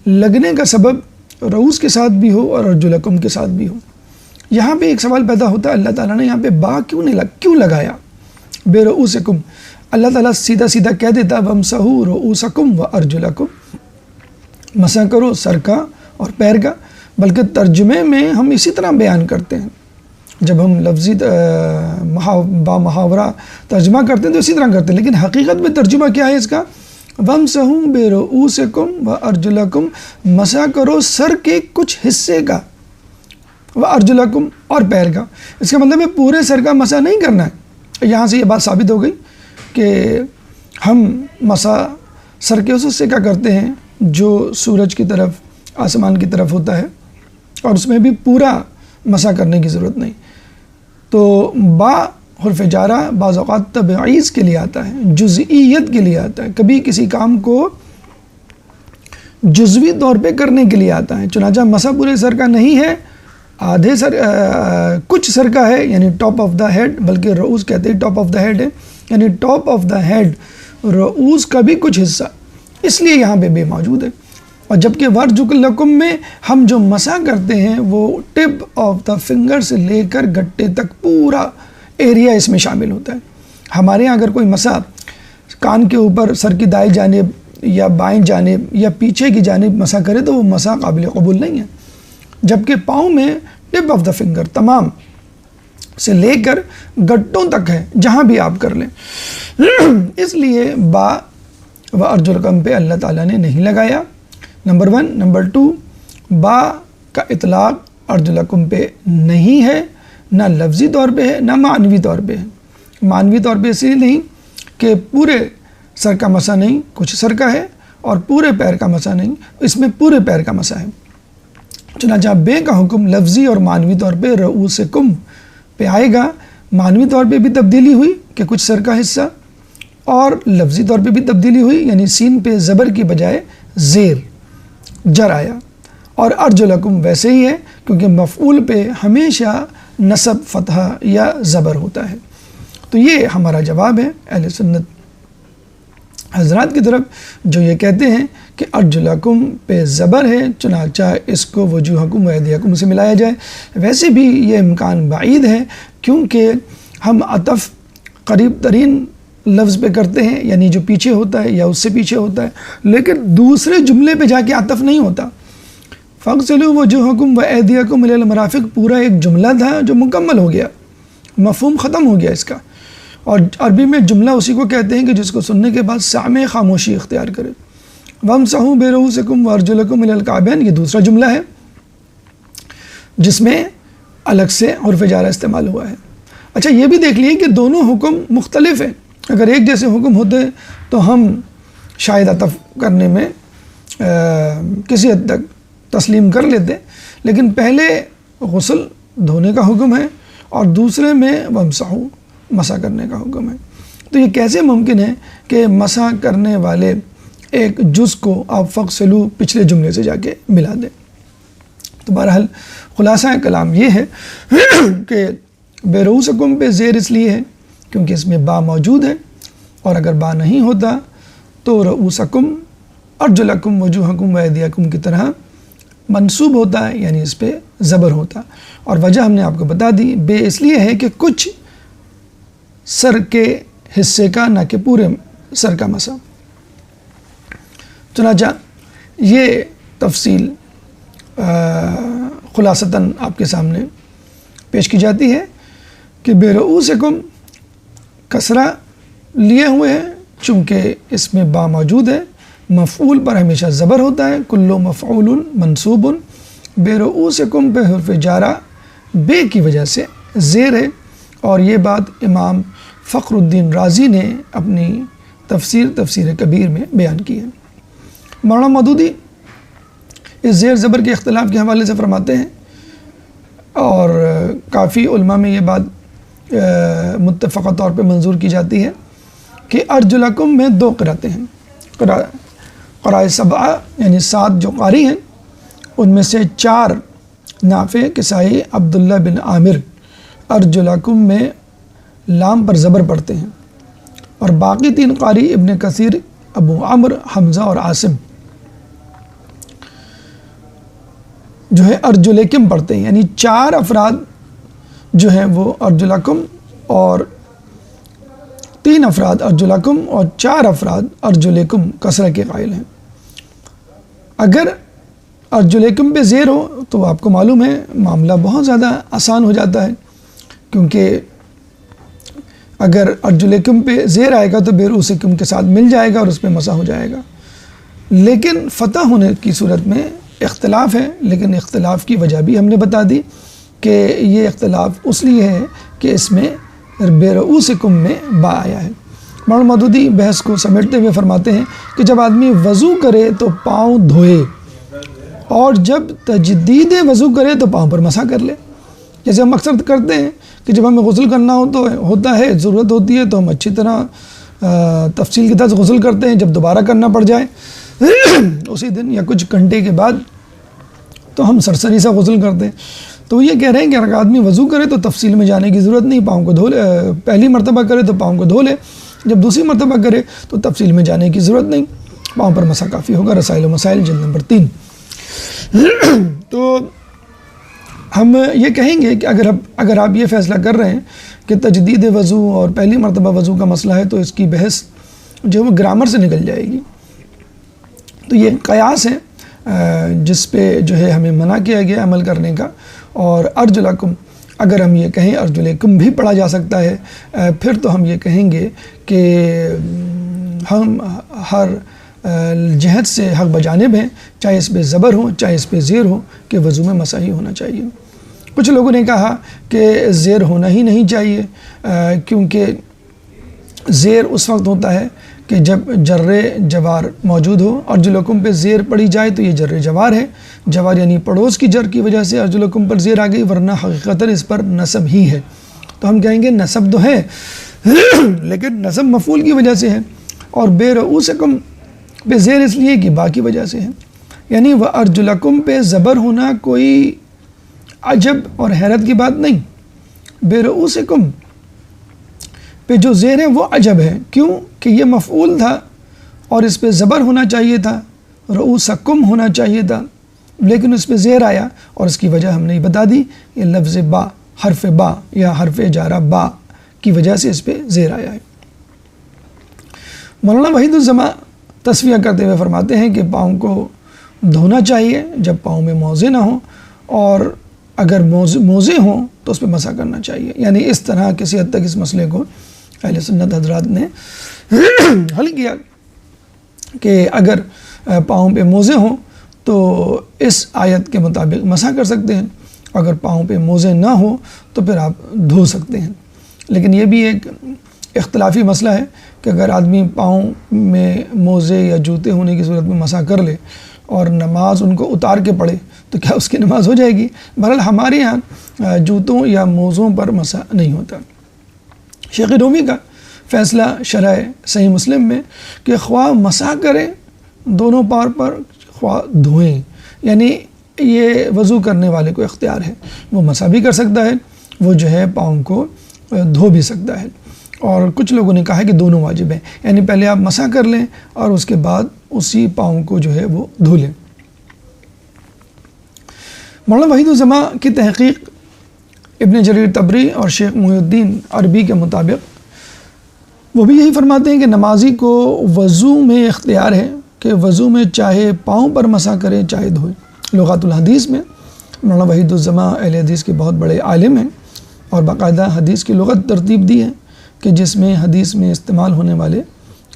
لگنے کا سبب رؤوس کے ساتھ بھی ہو اور ارجلکم کے ساتھ بھی ہو۔ یہاں پہ ایک سوال پیدا ہوتا ہے، اللہ تعالیٰ نے یہاں پہ با کیوں لگایا برؤوسکم؟ اللہ تعالیٰ سیدھا سیدھا کہہ دیتا وامسحو رؤوسکم وارجلکم، مسح کرو سر کا اور پیر کا، بلکہ ترجمے میں ہم اسی طرح بیان کرتے ہیں، جب ہم لفظی محاورہ ترجمہ کرتے ہیں تو اسی طرح کرتے ہیں، لیکن حقیقت میں ترجمہ کیا ہے اس کا؟ وَامْسَحُوا بِرُؤُوسِكُمْ وَأَرْجُلَكُمْ، مسح کرو سر کے کچھ حصے کا، وَأَرْجُلَكُمْ اور پیر کا۔ اس کا مطلب ہے پورے سر کا مسح نہیں کرنا ہے۔ یہاں سے یہ بات ثابت ہو گئی کہ ہم مسح سر کے اس حصے کا کرتے ہیں جو سورج کی طرف، آسمان کی طرف ہوتا ہے، اور اس میں بھی پورا مسح کرنے کی ضرورت نہیں۔ تو با حرف جارہ بعض اوقات تبعیض کے لیے آتا ہے، جزئیت کے لیے آتا ہے، کبھی کسی کام کو جزوی طور پہ کرنے کے لیے آتا ہے۔ چنانچہ مسح پورے سر کا نہیں ہے، آدھے سر کچھ سر کا ہے، یعنی ٹاپ آف دا ہیڈ، بلکہ رؤوس کہتے ہیں ٹاپ آف دا ہیڈ ہے، یعنی ٹاپ آف دا ہیڈ رؤوس کا بھی کچھ حصہ، اس لیے یہاں پہ بے موجود ہے۔ اور جبکہ وَأَرْجُلَكُمْ میں ہم جو مسح کرتے ہیں وہ ٹپ آف دا فنگر سے لے کر گٹے تک پورا ایریا اس میں شامل ہوتا ہے۔ ہمارے یہاں اگر کوئی مسح کان کے اوپر سر کی دائیں جانب یا بائیں جانب یا پیچھے کی جانب مسح کرے تو وہ مسح قابل قبول نہیں ہے، جبکہ پاؤں میں ٹپ آف دا فنگر تمام سے لے کر گٹوں تک ہے، جہاں بھی آپ کر لیں۔ اس لیے با و ارجلکم پہ اللہ تعالیٰ نے نہیں لگایا، نمبر 1۔ نمبر 2، با کا اطلاق ارجلکم پہ نہیں ہے، نہ لفظی طور پہ ہے نہ معنوی طور پہ ہے۔ معنوی طور پہ اس لیے نہیں کہ پورے سر کا مسح نہیں، کچھ سر کا ہے، اور پورے پیر کا مسح نہیں، اس میں پورے پیر کا مسح ہے۔ چنانچہ بے کا حکم لفظی اور معنوی طور پہ رؤوسکم پہ آئے گا۔ معنوی طور پہ بھی تبدیلی ہوئی کہ کچھ سر کا حصہ، اور لفظی طور پہ بھی تبدیلی ہوئی، یعنی سین پہ زبر کی بجائے زیر جر آیا۔ اور ارجلکم ویسے ہی ہے کیونکہ مفعول پہ ہمیشہ نصب، فتحہ یا زبر ہوتا ہے۔ تو یہ ہمارا جواب ہے اہل سنت حضرات کی طرف جو یہ کہتے ہیں کہ ارجلکم پہ زبر ہے، چنانچہ اس کو وجوہکم و ایدیکم سے ملایا جائے۔ ویسے بھی یہ امکان بعید ہے کیونکہ ہم عطف قریب ترین لفظ پہ کرتے ہیں، یعنی جو پیچھے ہوتا ہے یا اس سے پیچھے ہوتا ہے، لیکن دوسرے جملے پہ جا کے عطف نہیں ہوتا۔ فَاغْسِلُوا وُجُوهَكُمْ وَأَيْدِيَكُمْ إِلَى الْمَرَافِقِ پورا ایک جملہ تھا جو مکمل ہو گیا، مفہوم ختم ہو گیا اس کا۔ اور عربی میں جملہ اسی کو کہتے ہیں کہ جس کو سننے کے بعد سامع خاموشی اختیار کرے۔ وَامْسَحُوا بِرُؤُوسِكُمْ وَأَرْجُلَكُمْ إِلَى الْكَعْبَيْنِ یہ دوسرا جملہ ہے جس میں الگ سے حرف جارہ استعمال ہوا ہے۔ اچھا یہ بھی دیکھ لیے کہ دونوں حکم مختلف ہیں۔ اگر ایک جیسے حکم ہوتے تو ہم شاید عطف کرنے میں کسی حد تک تسلیم کر لیتے، لیکن پہلے غسل دھونے کا حکم ہے اور دوسرے میں وَامْسَحُوا مسح کرنے کا حکم ہے۔ تو یہ کیسے ممکن ہے کہ مسح کرنے والے ایک جز کو آپ فَاغْسِلُوا پچھلے جملے سے جا کے ملا دیں؟ تو بہرحال خلاصہ کلام یہ ہے کہ بِرُؤُوسِکُم پہ زیر اس لیے ہے کیونکہ اس میں با موجود ہے، اور اگر با نہیں ہوتا تو رؤوسکم ارجلکم وجوہکم وایدیکم کی طرح منصوب ہوتا ہے، یعنی اس پہ زبر ہوتا۔ اور وجہ ہم نے آپ کو بتا دی، بے اس لیے ہے کہ کچھ سر کے حصے کا، نہ کہ پورے سر کا مسح۔ چنانچہ یہ تفصیل خلاصتاً آپ کے سامنے پیش کی جاتی ہے کہ بِرُؤُوسِکُم کسرہ لیے ہوئے ہیں چونکہ اس میں با موجود ہے، مفعول پر ہمیشہ زبر ہوتا ہے، کلو مفعول منصوب، بِرُؤُوسِکم پہ حرف جارہ بے کی وجہ سے زیر ہے۔ اور یہ بات امام فخر الدین رازی نے اپنی تفسیر کبیر میں بیان کی ہے۔ مولانا مودودی اس زیر زبر کے اختلاف کے حوالے سے فرماتے ہیں، اور کافی علماء میں یہ بات متفقہ طور پہ منظور کی جاتی ہے کہ ارجلکم میں دو قرأتیں ہیں، قرائے سبعہ یعنی 7 جو قاری ہیں ان میں سے 4 نافع، کسائی، عبداللہ بن عامر ارجلکم میں لام پر زبر پڑھتے ہیں، اور باقی 3 قاری ابن کثیر، ابو عمر، حمزہ اور عاصم جو ہے ارجلکم پڑھتے ہیں، یعنی 4 افراد جو ہیں وہ ارجلکم، اور 3 افراد ارجلکم اور 4 افراد ارجلکم کسرہ کے قائل ہیں۔ اگر ارجلکم پہ زیر ہو تو آپ کو معلوم ہے معاملہ بہت زیادہ آسان ہو جاتا ہے، کیونکہ اگر ارجلکم پہ زیر آئے گا تو برؤسکم کے ساتھ مل جائے گا اور اس پہ مسح ہو جائے گا. لیکن فتح ہونے کی صورت میں اختلاف ہے، لیکن اختلاف کی وجہ بھی ہم نے بتا دی کہ یہ اختلاف اس لیے ہے کہ اس میں برؤسکم میں با آیا ہے. مولانا مودودی بحث کو سمیٹتے ہوئے فرماتے ہیں کہ جب آدمی وضو کرے تو پاؤں دھوئے، اور جب تجدید وضو کرے تو پاؤں پر مسح کر لے. جیسے ہم اکثر کرتے ہیں کہ جب ہمیں غسل کرنا ہوتا ہے، ضرورت ہوتی ہے تو ہم اچھی طرح تفصیل کی طرح سے غسل کرتے ہیں. جب دوبارہ کرنا پڑ جائے اسی دن یا کچھ گھنٹے کے بعد تو ہم سرسری سا غسل کرتے ہیں. تو یہ کہہ رہے ہیں کہ اگر آدمی وضو کرے تو تفصیل میں جانے کی ضرورت نہیں، پاؤں کو دھو لے. پہلی مرتبہ کرے تو پاؤں کو دھو لے، جب دوسری مرتبہ کرے تو تفصیل میں جانے کی ضرورت نہیں، پاؤں پر مسح کافی ہوگا. رسائل و مسائل جلد نمبر 3. تو ہم یہ کہیں گے کہ اگر آپ یہ فیصلہ کر رہے ہیں کہ تجدید وضو اور پہلی مرتبہ وضو کا مسئلہ ہے تو اس کی بحث جو گرامر سے نکل جائے گی. تو یہ قیاس ہے جس پہ جو ہے ہمیں منع کیا گیا عمل کرنے کا. اور ارجلکم، اگر ہم یہ کہیں ارجلکم بھی پڑھا جا سکتا ہے، پھر تو ہم یہ کہیں گے کہ ہم ہر جہت سے حق بجانب ہیں، چاہے اس پہ زبر ہو چاہے اس پہ زیر ہو، کہ وضو میں مسح ہی ہونا چاہیے. کچھ لوگوں نے کہا کہ زیر ہونا ہی نہیں چاہیے، کیونکہ زیر اس وقت ہوتا ہے کہ جب جر جوار موجود ہو. ارجلکم پہ زیر پڑی جائے تو یہ جر جوار ہے، جوار یعنی پڑوس کی جر کی وجہ سے ارجلکم پر زیر آ گئی، ورنہ حقیقتاً اس پر نصب ہی ہے. تو ہم کہیں گے نصب تو ہے لیکن نصب مفعول کی وجہ سے ہے، اور برؤسکم پہ زیر اس لیے کہ با کی وجہ سے ہے. یعنی وارجلکم پہ زبر ہونا کوئی عجب اور حیرت کی بات نہیں، برؤسکم پہ جو زیر ہے وہ عجب ہے. کیوں کہ یہ مفعول تھا اور اس پہ زبر ہونا چاہیے تھا، رؤسکم ہونا چاہیے تھا، لیکن اس پہ زیر آیا اور اس کی وجہ ہم نے بتا دی. یہ لفظ با، حرف با یا حرف جارہ با کی وجہ سے اس پہ زیر آیا ہے. مولانا وحید الزماں تصفیہ کرتے ہوئے فرماتے ہیں کہ پاؤں کو دھونا چاہیے جب پاؤں میں موزے نہ ہوں، اور اگر موزے ہوں تو اس پہ مسح کرنا چاہیے. یعنی اس طرح کسی حد تک اس مسئلے کو اہل سنت حضرات نے حل کیا کہ اگر پاؤں پہ موزے ہوں تو اس آیت کے مطابق مسح کر سکتے ہیں، اگر پاؤں پہ موزے نہ ہوں تو پھر آپ دھو سکتے ہیں. لیکن یہ بھی ایک اختلافی مسئلہ ہے کہ اگر آدمی پاؤں میں موزے یا جوتے ہونے کی صورت میں مسح کر لے اور نماز ان کو اتار کے پڑھے تو کیا اس کی نماز ہو جائے گی؟ بہرحال ہمارے ہاں جوتوں یا موزوں پر مسح نہیں ہوتا. شیخ رومی کا فیصلہ شرح صحیح مسلم میں کہ خواہ مسح کریں دونوں پار پر خواہ دھوئیں، یعنی یہ وضو کرنے والے کو اختیار ہے، وہ مسح بھی کر سکتا ہے، وہ جو ہے پاؤں کو دھو بھی سکتا ہے. اور کچھ لوگوں نے کہا ہے کہ دونوں واجب ہیں، یعنی پہلے آپ مسح کر لیں اور اس کے بعد اسی پاؤں کو جو ہے وہ دھو لیں. مولانا وحید الزماں کی تحقیق ابن جریر طبری اور شیخ محی الدین عربی کے مطابق وہ بھی یہی فرماتے ہیں کہ نمازی کو وضو میں اختیار ہے کہ وضو میں چاہے پاؤں پر مسح کرے چاہے دھوئے. لغات الحدیث میں مولانا وحید الزماں اہل حدیث کے بہت بڑے عالم ہیں اور باقاعدہ حدیث کی لغت ترتیب دی ہے کہ جس میں حدیث میں استعمال ہونے والے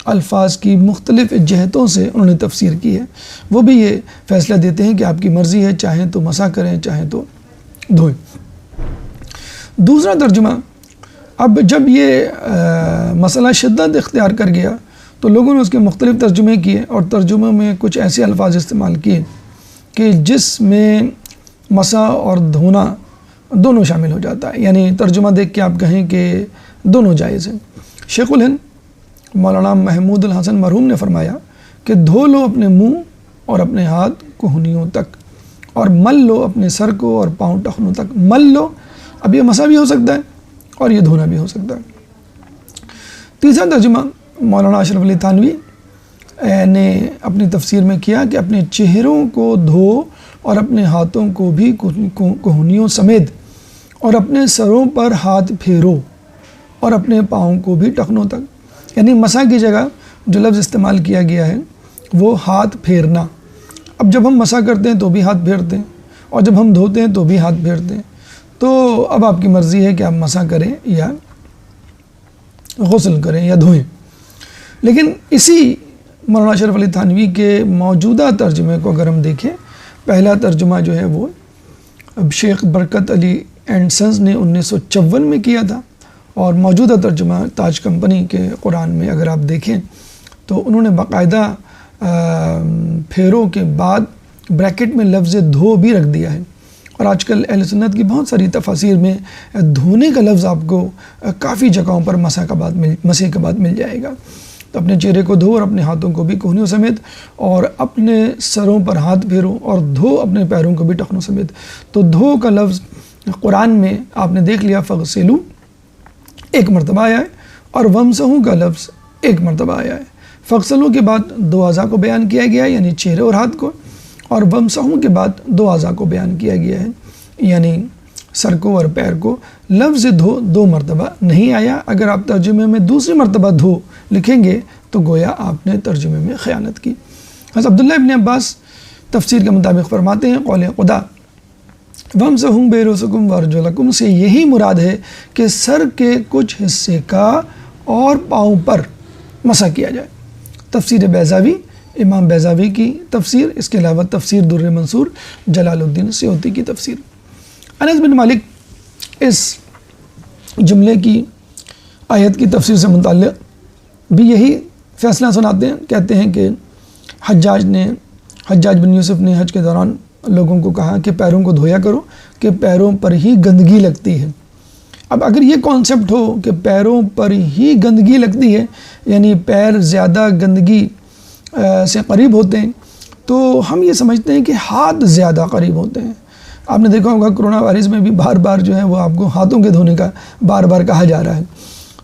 الفاظ کی مختلف جہتوں سے انہوں نے تفسیر کی ہے. وہ بھی یہ فیصلہ دیتے ہیں کہ آپ کی مرضی ہے، چاہیں تو مسح کریں چاہیں تو دھوئیں. دوسرا ترجمہ، اب جب یہ مسئلہ شدت اختیار کر گیا تو لوگوں نے اس کے مختلف ترجمے کیے اور ترجمے میں کچھ ایسے الفاظ استعمال کیے کہ جس میں مسح اور دھونا دونوں شامل ہو جاتا ہے. یعنی ترجمہ دیکھ کے آپ کہیں کہ دونوں جائز ہیں. شیخ الہند مولانا محمود الحسن مرحوم نے فرمایا کہ دھو لو اپنے منہ اور اپنے ہاتھ کوہنیوں تک، اور مل لو اپنے سر کو اور پاؤں ٹخنوں تک. مل لو، اب یہ مسح بھی ہو سکتا ہے اور یہ دھونا بھی ہو سکتا ہے. تیسرا ترجمہ مولانا اشرف علی تھانوی نے اپنی تفسیر میں کیا کہ اپنے چہروں کو دھو اور اپنے ہاتھوں کو بھی کوہنیوں سمیت، اور اپنے سروں پر ہاتھ پھیرو اور اپنے پاؤں کو بھی ٹخنوں تک. یعنی مسح کی جگہ جو لفظ استعمال کیا گیا ہے وہ ہاتھ پھیرنا. اب جب ہم مسح کرتے ہیں تو بھی ہاتھ پھیرتے ہیں اور جب ہم دھوتے ہیں تو بھی ہاتھ پھیرتے ہیں. تو اب آپ کی مرضی ہے کہ آپ مسح کریں یا غسل کریں یا دھوئیں۔ لیکن اسی مولانا اشرف علی تھانوی کے موجودہ ترجمے کو اگر ہم دیکھیں، پہلا ترجمہ جو ہے وہ شیخ برکت علی اینڈ سنز نے 1954 میں کیا تھا، اور موجودہ ترجمہ تاج کمپنی کے قرآن میں اگر آپ دیکھیں تو انہوں نے باقاعدہ پھیروں کے بعد بریکٹ میں لفظ دھو بھی رکھ دیا ہے، اور آج کل اہل سنت کی بہت ساری تفاسیر میں دھونے کا لفظ آپ کو کافی جگہوں پر مسح کے بعد مل جائے گا۔ تو اپنے چہرے کو دھو اور اپنے ہاتھوں کو بھی کوہنیوں سمیت، اور اپنے سروں پر ہاتھ پھیرو، اور دھو اپنے پیروں کو بھی ٹخنوں سمیت۔ تو دھو کا لفظ قرآن میں آپ نے دیکھ لیا، فغسلو ایک مرتبہ آیا ہے، اور ومسحو کا لفظ ایک مرتبہ آیا ہے۔ فغسلو کے بعد دو اعضاء کو بیان کیا گیا ہے، یعنی چہرے اور ہاتھ کو، اور ومسحو کے بعد دو اعضاء کو بیان کیا گیا ہے، یعنی سر کو اور پیر کو۔ لفظ دھو دو مرتبہ نہیں آیا۔ اگر آپ ترجمے میں دوسری مرتبہ دھو لکھیں گے تو گویا آپ نے ترجمے میں خیانت کی۔ حضرت عبداللہ ابن عباس تفسیر کے مطابق فرماتے ہیں، قول خدا وَامْسَحُوا بِرُؤُوسِكُمْ وَأَرْجُلَكُمْ سے یہی مراد ہے کہ سر کے کچھ حصے کا اور پاؤں پر مسح کیا جائے۔ تفسیر بیضاوی، امام بیضاوی کی تفسیر، اس کے علاوہ تفسیر در منصور جلال الدین سیوطی کی تفسیر۔ انس بن مالک اس جملے کی آیت کی تفسیر سے متعلق بھی یہی فیصلہ سناتے ہیں، کہتے ہیں کہ حجاج بن یوسف نے حج کے دوران لوگوں کو کہا کہ پیروں کو دھویا کرو کہ پیروں پر ہی گندگی لگتی ہے۔ اب اگر یہ کانسیپٹ ہو کہ پیروں پر ہی گندگی لگتی ہے، یعنی پیر زیادہ گندگی سے قریب ہوتے ہیں، تو ہم یہ سمجھتے ہیں کہ ہاتھ زیادہ قریب ہوتے ہیں۔ آپ نے دیکھا ہوگا کرونا وائرس میں بھی بار بار جو ہے وہ آپ کو ہاتھوں کے دھونے کا بار بار کہا جا رہا ہے،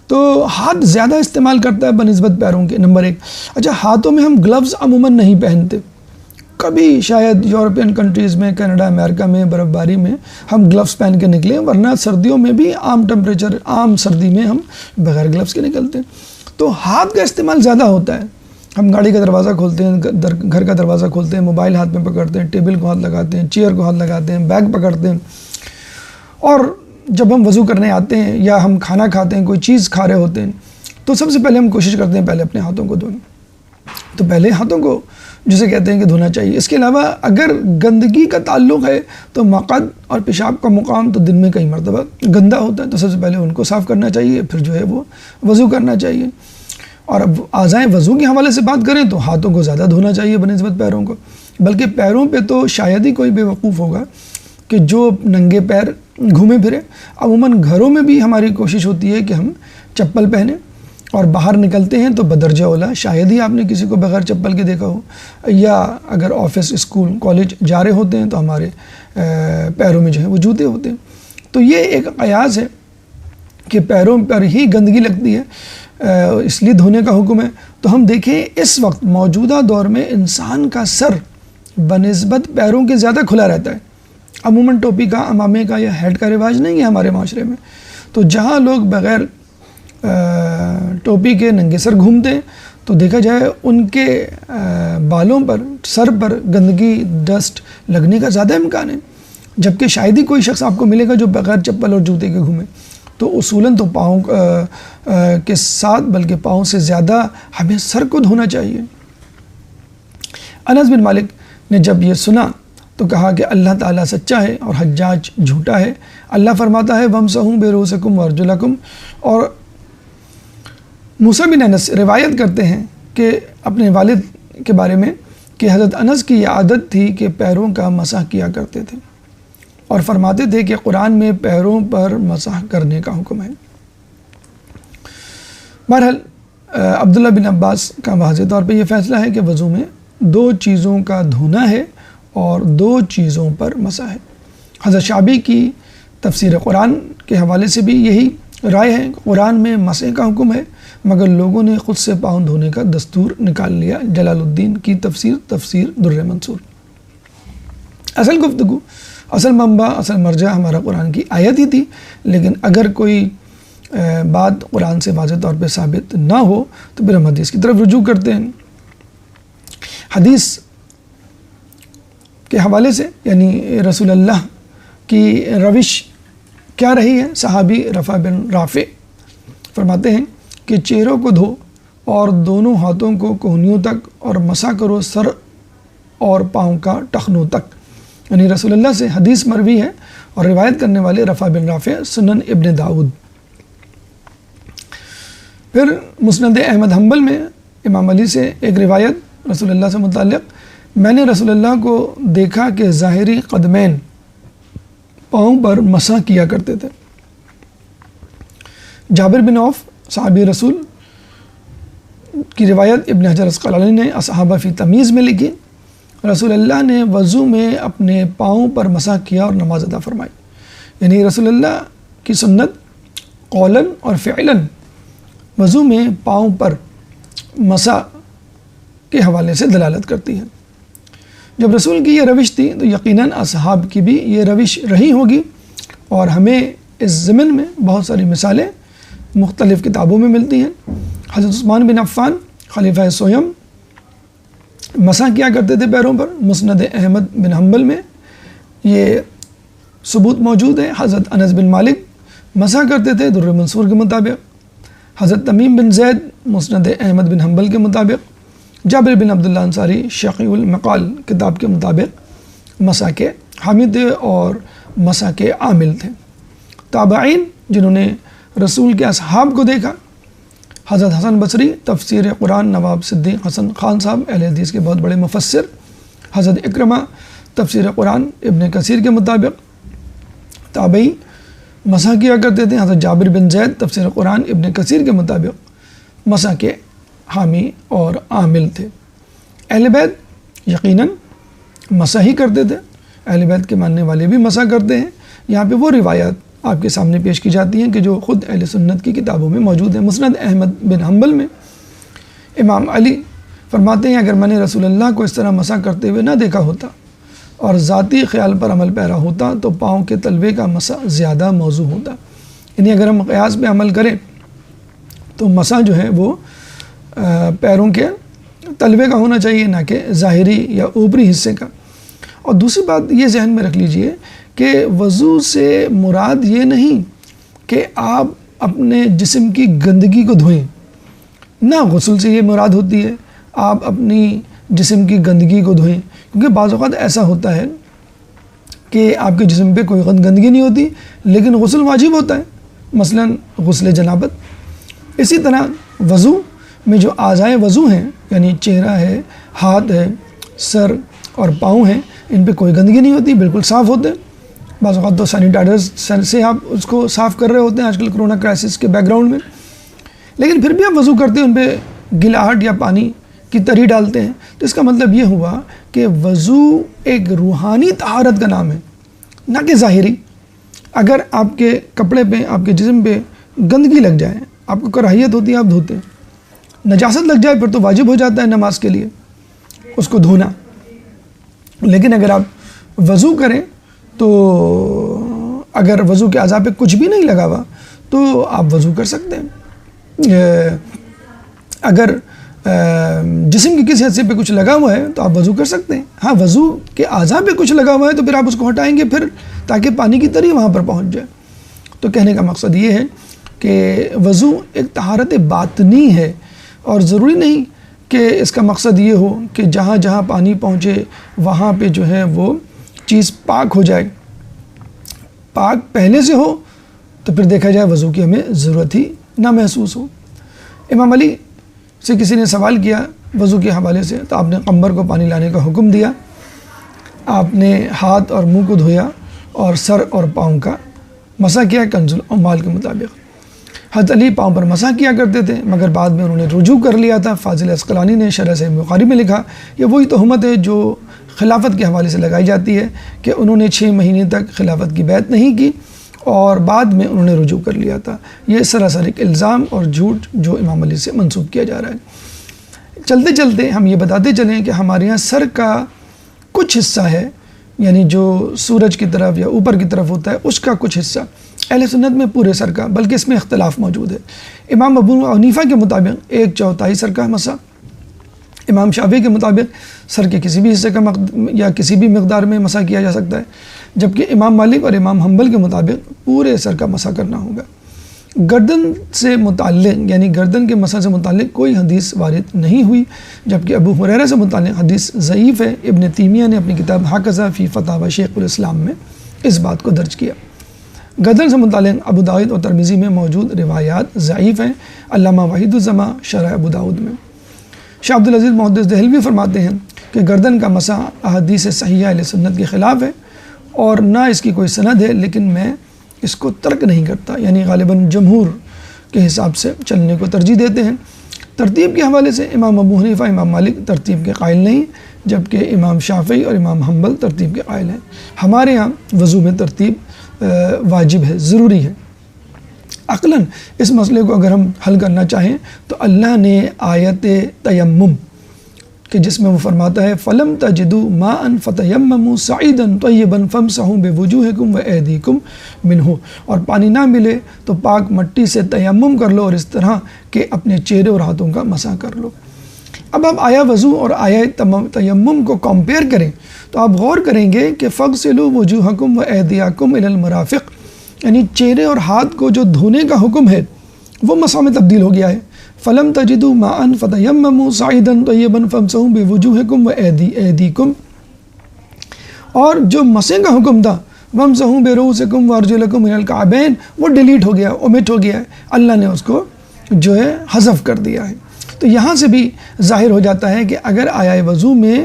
تو ہاتھ زیادہ استعمال کرتا ہے بنسبت پیروں کے، نمبر ایک۔ اچھا، ہاتھوں میں ہم گلوز عموماً نہیں پہنتے، کبھی شاید یورپین کنٹریز میں، کینیڈا، امریکہ میں برف باری میں ہم گلوز پہن کے نکلیں، ورنہ سردیوں میں بھی عام ٹمپریچر، عام سردی میں ہم بغیر گلوز کے نکلتے ہیں۔ تو ہاتھ کا استعمال زیادہ ہوتا ہے۔ ہم گاڑی کا دروازہ کھولتے ہیں، گھر کا دروازہ کھولتے ہیں، موبائل ہاتھ میں پکڑتے ہیں، ٹیبل کو ہاتھ لگاتے ہیں، چیئر کو ہاتھ لگاتے ہیں، بیگ پکڑتے ہیں، اور جب ہم وضو کرنے آتے ہیں یا ہم کھانا کھاتے ہیں، کوئی چیز کھا رہے ہوتے ہیں، تو سب سے پہلے ہم کوشش کرتے ہیں پہلے اپنے ہاتھوں کو دھوئیں۔ تو پہلے ہاتھوں کو جسے کہتے ہیں کہ دھونا چاہیے۔ اس کے علاوہ اگر گندگی کا تعلق ہے تو مقعد اور پیشاب کا مقام تو دن میں کئی مرتبہ گندا ہوتا ہے، تو سب سے پہلے ان کو صاف کرنا چاہیے، پھر جو ہے وہ وضو کرنا چاہیے۔ اور اب اعضائے وضو کے حوالے سے بات کریں تو ہاتھوں کو زیادہ دھونا چاہیے بنسبت پیروں کو، بلکہ پیروں پہ تو شاید ہی کوئی بے وقوف ہوگا کہ جو ننگے پیر گھومے پھرے۔ عموماً گھروں میں بھی ہماری کوشش ہوتی ہے کہ ہم چپل پہنیں، اور باہر نکلتے ہیں تو بدرجہ اولا شاید ہی آپ نے کسی کو بغیر چپل کے دیکھا ہو، یا اگر آفس، اسکول، کالج جا رہے ہوتے ہیں تو ہمارے پیروں میں جو ہے وہ جوتے ہوتے ہیں۔ تو یہ ایک قیاس ہے کہ پیروں پر ہی گندگی لگتی ہے، اس لیے دھونے کا حکم ہے۔ تو ہم دیکھیں اس وقت موجودہ دور میں انسان کا سر بنسبت پیروں کے زیادہ کھلا رہتا ہے۔ عموماً ٹوپی کا، عمامے کا یا ہیٹ کا رواج نہیں ہے ہمارے معاشرے میں، تو جہاں لوگ بغیر ٹوپی کے ننگے سر گھومتے ہیں تو دیکھا جائے ان کے بالوں پر، سر پر گندگی، ڈسٹ لگنے کا زیادہ امکان ہے، جبکہ شاید ہی کوئی شخص آپ کو ملے گا جو بغیر چپل اور جوتے کے گھومے۔ تو اصولاً تو پاؤں کے ساتھ بلکہ پاؤں سے زیادہ ہمیں سر کو دھونا چاہیے۔ انس بن مالک نے جب یہ سنا تو کہا کہ اللہ تعالیٰ سچا ہے اور حجاج جھوٹا ہے۔ اللہ فرماتا ہے وَامْسَحُوا بِرُؤُوسِكُمْ وَأَرْجُلَكُمْ، اور موسیٰ بن انس روایت کرتے ہیں کہ اپنے والد کے بارے میں کہ حضرت انس کی یہ عادت تھی کہ پیروں کا مسح کیا کرتے تھے، اور فرماتے تھے کہ قرآن میں پیروں پر مسح کرنے کا حکم ہے۔ بہرحال عبداللہ بن عباس کا واضح طور پہ یہ فیصلہ ہے کہ وضو میں دو چیزوں کا دھونا ہے اور دو چیزوں پر مسح ہے۔ حضرت شعبی کی تفسیر قرآن کے حوالے سے بھی یہی رائے ہے، قرآن میں مسح کا حکم ہے، مگر لوگوں نے خود سے پاؤں دھونے کا دستور نکال لیا۔ جلال الدین کی تفسیر در منصور۔ اصل گفتگو، اصل منبع، اصل مرجع ہمارا قرآن کی آیت ہی تھی، لیکن اگر کوئی بات قرآن سے واضح طور پہ ثابت نہ ہو تو پھر ہم حدیث کی طرف رجوع کرتے ہیں۔ حدیث کے حوالے سے، یعنی رسول اللہ کی روش کیا رہی ہے؟ صحابی رفع بن رافع فرماتے ہیں کہ چہروں کو دھو اور دونوں ہاتھوں کو کوہنیوں تک اور مسح کرو سر اور پاؤں کا ٹخنوں تک، یعنی رسول اللہ سے حدیث مروی ہے اور روایت کرنے والے رفع بن رافع سنن ابن داؤد۔ پھر مسند احمد حنبل میں امام علی سے ایک روایت رسول اللہ سے متعلق، میں نے رسول اللہ کو دیکھا کہ ظاہری قدمین پاؤں پر مسح کیا کرتے تھے۔ جابر بن عوف صحابی رسول کی روایت ابن حجر عسقلانی نے اصحابہ فی تمیز میں لکھی، رسول اللہ نے وضو میں اپنے پاؤں پر مسح کیا اور نماز ادا فرمائی، یعنی رسول اللہ کی سنت قولاً اور فعلاً وضو میں پاؤں پر مسح کے حوالے سے دلالت کرتی ہے۔ جب رسول کی یہ روش تھی تو یقیناً اصحاب کی بھی یہ روش رہی ہوگی، اور ہمیں اس ضمن میں بہت ساری مثالیں مختلف کتابوں میں ملتی ہیں۔ حضرت عثمان بن عفان خلیفہ سویم مسح کیا کرتے تھے پیروں پر، مسند احمد بن حنبل میں یہ ثبوت موجود ہے۔ حضرت انس بن مالک مسح کرتے تھے در منصور کے مطابق، حضرت تمیم بن زید مسند احمد بن حنبل کے مطابق، جابر بن عبداللہ انصاری شقی المقال کتاب کے مطابق مسح کے حامی تھے اور مسح کے عامل تھے۔ تابعین جنہوں نے رسول کے اصحاب کو دیکھا، حضرت حسن بصری تفسیر قرآن نواب صدیق حسن خان صاحب اہل حدیث کے بہت بڑے مفسر، حضرت اکرمہ تفسیر قرآن ابن کثیر کے مطابق تابعی مسح کیا کرتے تھے۔ حضرت جابر بن زید تفسیر قرآن ابن کثیر کے مطابق مسح کے حامی اور عامل تھے۔ اہل بیت یقیناً مسح ہی کرتے تھے، اہل بیت کے ماننے والے بھی مسح کرتے ہیں۔ یہاں پہ وہ روایات آپ کے سامنے پیش کی جاتی ہیں کہ جو خود اہل سنت کی کتابوں میں موجود ہیں۔ مسند احمد بن حنبل میں امام علی فرماتے ہیں اگر میں نے رسول اللہ کو اس طرح مسح کرتے ہوئے نہ دیکھا ہوتا اور ذاتی خیال پر عمل پیرا ہوتا تو پاؤں کے تلوے کا مسح زیادہ موضوع ہوتا، یعنی اگر ہم قیاس پہ عمل کریں تو مسح جو ہے وہ پیروں کے تلوے کا ہونا چاہیے، نہ کہ ظاہری یا اوپری حصے کا۔ اور دوسری بات یہ ذہن میں رکھ لیجئے کہ وضو سے مراد یہ نہیں کہ آپ اپنے جسم کی گندگی کو دھوئیں، نہ غسل سے یہ مراد ہوتی ہے آپ اپنی جسم کی گندگی کو دھوئیں، کیونکہ بعض اوقات ایسا ہوتا ہے کہ آپ کے جسم پہ کوئی گندگی نہیں ہوتی لیکن غسل واجب ہوتا ہے، مثلا غسل جنابت۔ اسی طرح وضو میں جو اعضائے وضو ہیں، یعنی چہرہ ہے، ہاتھ ہے، سر اور پاؤں ہیں، ان پہ کوئی گندگی نہیں ہوتی، بالکل صاف ہوتے ہیں۔ بعض اوقات تو سینیٹائزر سے آپ اس کو صاف کر رہے ہوتے ہیں آج کل کرونا کرائسس کے بیک گراؤنڈ میں، لیکن پھر بھی آپ وضو کرتے ہیں، ان پہ گلاہٹ یا پانی کی تری ڈالتے ہیں، تو اس کا مطلب یہ ہوا کہ وضو ایک روحانی طہارت کا نام ہے، نہ کہ ظاہری۔ اگر آپ کے کپڑے پہ، آپ کے جسم پہ گندگی لگ جائے، آپ کو کراہیت ہوتی ہے، آپ دھوتے ہیں، نجاست لگ جائے پھر تو واجب ہو جاتا ہے نماز کے لیے اس کو دھونا۔ لیکن اگر آپ وضو کریں تو اگر وضو کے اعضاء پہ کچھ بھی نہیں لگا ہوا تو آپ وضو کر سکتے ہیں۔ اگر جسم کے کسی حصے پہ کچھ لگا ہوا ہے تو آپ وضو کر سکتے ہیں۔ ہاں، وضو کے اعضاء پہ کچھ لگا ہوا ہے تو پھر آپ اس کو ہٹائیں گے پھر تاکہ پانی کی تری وہاں پر پہنچ جائے۔ تو کہنے کا مقصد یہ ہے کہ وضو ایک طہارت باطنی ہے، اور ضروری نہیں کہ اس کا مقصد یہ ہو کہ جہاں جہاں پانی پہنچے وہاں پہ جو ہے وہ چیز پاک ہو جائے۔ پاک پہلے سے ہو تو پھر دیکھا جائے وضو کی ہمیں ضرورت ہی نہ محسوس ہو۔ امام علی سے کسی نے سوال کیا وضو کے حوالے سے تو آپ نے قمر کو پانی لانے کا حکم دیا، آپ نے ہاتھ اور منہ کو دھویا اور سر اور پاؤں کا مسح کیا کنز العمال کے مطابق۔ حضرت علی پاؤں پر مسح کیا کرتے تھے مگر بعد میں انہوں نے رجوع کر لیا تھا۔ فاضل عسقلانی نے شرح صحیح بخاری میں لکھا یہ وہی تہمت ہے جو خلافت کے حوالے سے لگائی جاتی ہے کہ انہوں نے 6 مہینے تک خلافت کی بیعت نہیں کی اور بعد میں انہوں نے رجوع کر لیا تھا۔ یہ سراسر ایک الزام اور جھوٹ جو امام علی سے منسوب کیا جا رہا ہے۔ چلتے چلتے ہم یہ بتاتے چلیں کہ ہمارے یہاں سر کا کچھ حصہ ہے، یعنی جو سورج کی طرف یا اوپر کی طرف ہوتا ہے اس کا کچھ حصہ، اہل سنت میں پورے سر کا، بلکہ اس میں اختلاف موجود ہے۔ امام ابو حنیفہ کے مطابق 1/4 سر کا مسح، امام شافعی کے مطابق سر کے کسی بھی حصے کا یا کسی بھی مقدار میں مسح کیا جا سکتا ہے، جبکہ امام مالک اور امام حنبل کے مطابق پورے سر کا مسح کرنا ہوگا۔ گردن سے متعلق یعنی گردن کے مسح سے متعلق کوئی حدیث وارد نہیں ہوئی، جبکہ ابو ہریرہ سے متعلق حدیث ضعیف ہے۔ ابن تیمیہ نے اپنی کتاب ہکذا فی فتاوی شیخ الاسلام میں اس بات کو درج کیا۔ گردن سے متعلق ابو داؤد اور ترمذی میں موجود روایات ضعیف ہیں۔ علامہ وحید الزماں شرح ابو داؤد میں شاہ عبدالعزیز محدث دہلوی فرماتے ہیں کہ گردن کا مسح احادیث صحیحہ اہل سنت کے خلاف ہے اور نہ اس کی کوئی سند ہے، لیکن میں اس کو ترک نہیں کرتا، یعنی غالباً جمہور کے حساب سے چلنے کو ترجیح دیتے ہیں۔ ترتیب کے حوالے سے امام ابو حنیفہ امام مالک ترتیب کے قائل نہیں، جبکہ امام شافعی اور امام حنبل ترتیب کے قائل ہیں۔ ہمارے ہاں وضو میں ترتیب واجب ہے، ضروری ہے۔ عقلاً اس مسئلے کو اگر ہم حل کرنا چاہیں تو اللہ نے آیت تیمم کہ جس میں وہ فرماتا ہے فَلَمْ تَجِدُوا مَاءً فَتَيَمَّمُوا صَعِيدًا طَيِّبًا فَامْسَحُوا بِوُجُوهِكُمْ وَأَيْدِيكُمْ مِنْهُ، اور پانی نہ ملے تو پاک مٹی سے تیمم کر لو اور اس طرح کہ اپنے چہرے اور ہاتھوں کا مسح کر لو۔ اب آپ آیا وضو اور آیا تیمم کو کمپیئر کریں تو آپ غور کریں گے کہ فَاغْسِلُوا وُجُوهَكُمْ وَأَيْدِيَكُمْ إِلَى الْمَرَافِقِ، یعنی چہرے اور ہاتھ کو جو دھونے کا حکم ہے وہ مسح میں تبدیل ہو گیا ہے۔ فَلَمْ تَجِدُوا مَاءً فَتَيَمَّمُوا صَعِيدًا طَيِّبًا فَامْسَحُوا بِوُجُوهِكُمْ وَأَيْدِيكُمْ، اور جو مسح کا حکم تھا وَامْسَحُوا بِرُؤُوسِكُمْ وَأَرْجُلَكُمْ إِلَى الْكَعْبَيْنِ وہ ڈیلیٹ ہو گیا، اومٹ ہو گیا ہے، اللہ نے اس کو جو ہے حذف کر دیا ہے۔ تو یہاں سے بھی ظاہر ہو جاتا ہے کہ اگر آیا وضو میں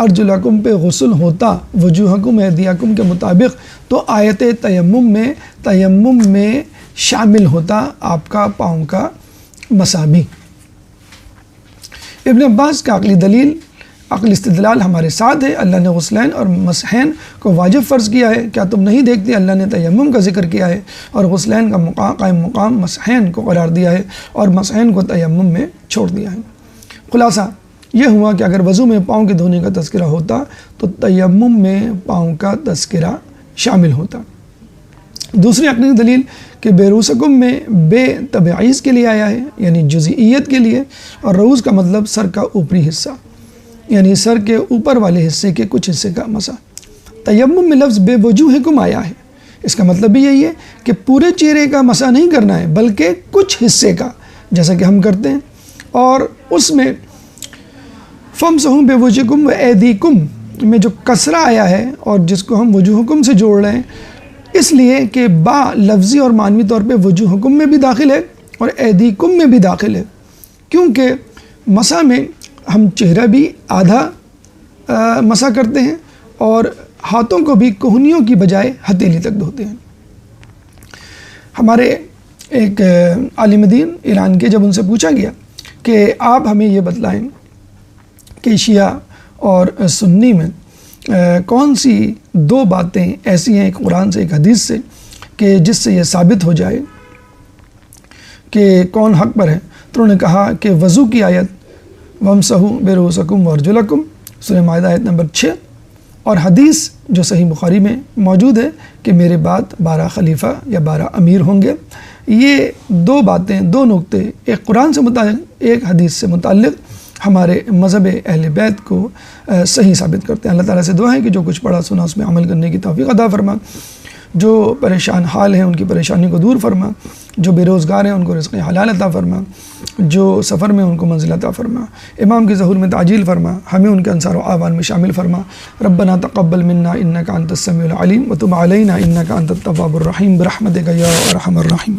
ارجلکم پہ غسل ہوتا وجوہکم ایدیکم کے مطابق تو آیت تیمم میں شامل ہوتا آپ کا پاؤں کا مسح بھی۔ ابن عباس کا عقلی دلیل عقلی استدلال ہمارے ساتھ ہے۔ اللہ نے غسلین اور مسحین کو واجب فرض کیا ہے، کیا تم نہیں دیکھتے اللہ نے تیمم کا ذکر کیا ہے اور غسلین کا قائم مقام مسحین کو قرار دیا ہے اور مسحین کو تیمم میں چھوڑ دیا ہے۔ خلاصہ یہ ہوا کہ اگر وضو میں پاؤں کے دھونے کا تذکرہ ہوتا تو تیمم میں پاؤں کا تذکرہ شامل ہوتا۔ دوسری عقلی دلیل کہ بیروسکم میں بے تبعیض کے لیے آیا ہے، یعنی جزئیت کے لیے، اور رؤوس کا مطلب سر کا اوپری حصہ، یعنی سر کے اوپر والے حصے کے کچھ حصے کا مسح۔ تیمم میں لفظ بے وجوہکم آیا ہے، اس کا مطلب بھی یہی ہے کہ پورے چہرے کا مسح نہیں کرنا ہے بلکہ کچھ حصے کا، جیسا کہ ہم کرتے ہیں۔ اور اس میں فَامْسَحُوا بِوُجُوهِكُمْ وَأَيْدِيكُمْ میں جو کسرہ آیا ہے اور جس کو ہم وجوہکم سے جوڑ رہے ہیں، اس لیے کہ با لفظی اور معنوی طور پہ وجوہکم میں بھی داخل ہے اور ایدیکم میں بھی داخل ہے، کیونکہ مسح میں ہم چہرہ بھی آدھا مسح کرتے ہیں اور ہاتھوں کو بھی کوہنیوں کی بجائے ہتھیلی تک دھوتے ہیں۔ ہمارے ایک عالم دین ایران کے جب ان سے پوچھا گیا کہ آپ ہمیں یہ بتلائیں کہ شیعہ اور سنی میں کون سی دو باتیں ایسی ہیں ایک قرآن سے ایک حدیث سے کہ جس سے یہ ثابت ہو جائے کہ کون حق پر ہے، تو انہوں نے کہا کہ وضو کی آیت وَامْسَحُوا بِرُؤُوسِكُمْ وَأَرْجُلَكُمْ سورہ مائدہ آیت نمبر 6 اور حدیث جو صحیح بخاری میں موجود ہے کہ میرے بعد 12 خلیفہ یا 12 امیر ہوں گے۔ یہ دو باتیں، دو نقطے، ایک قرآن سے متعلق ایک حدیث سے متعلق ہمارے مذہب اہل بیت کو صحیح ثابت کرتے ہیں۔ اللہ تعالیٰ سے دعا ہے کہ جو کچھ پڑھا سنا اس میں عمل کرنے کی توفیق عطا فرما، جو پریشان حال ہیں ان کی پریشانی کو دور فرما، جو بے روزگار ہیں ان کو رزق حلال عطا فرما، جو سفر میں ان کو منزل عطا فرما، امام کی ظہور میں تعجیل فرما، ہمیں ان کے انصار و اعوان میں شامل فرما۔ ربنا تقبل منا انک انت السمیع العلیم وتب علینا انک انت التواب الرحیم برحمتک یا ارحم الراحمین۔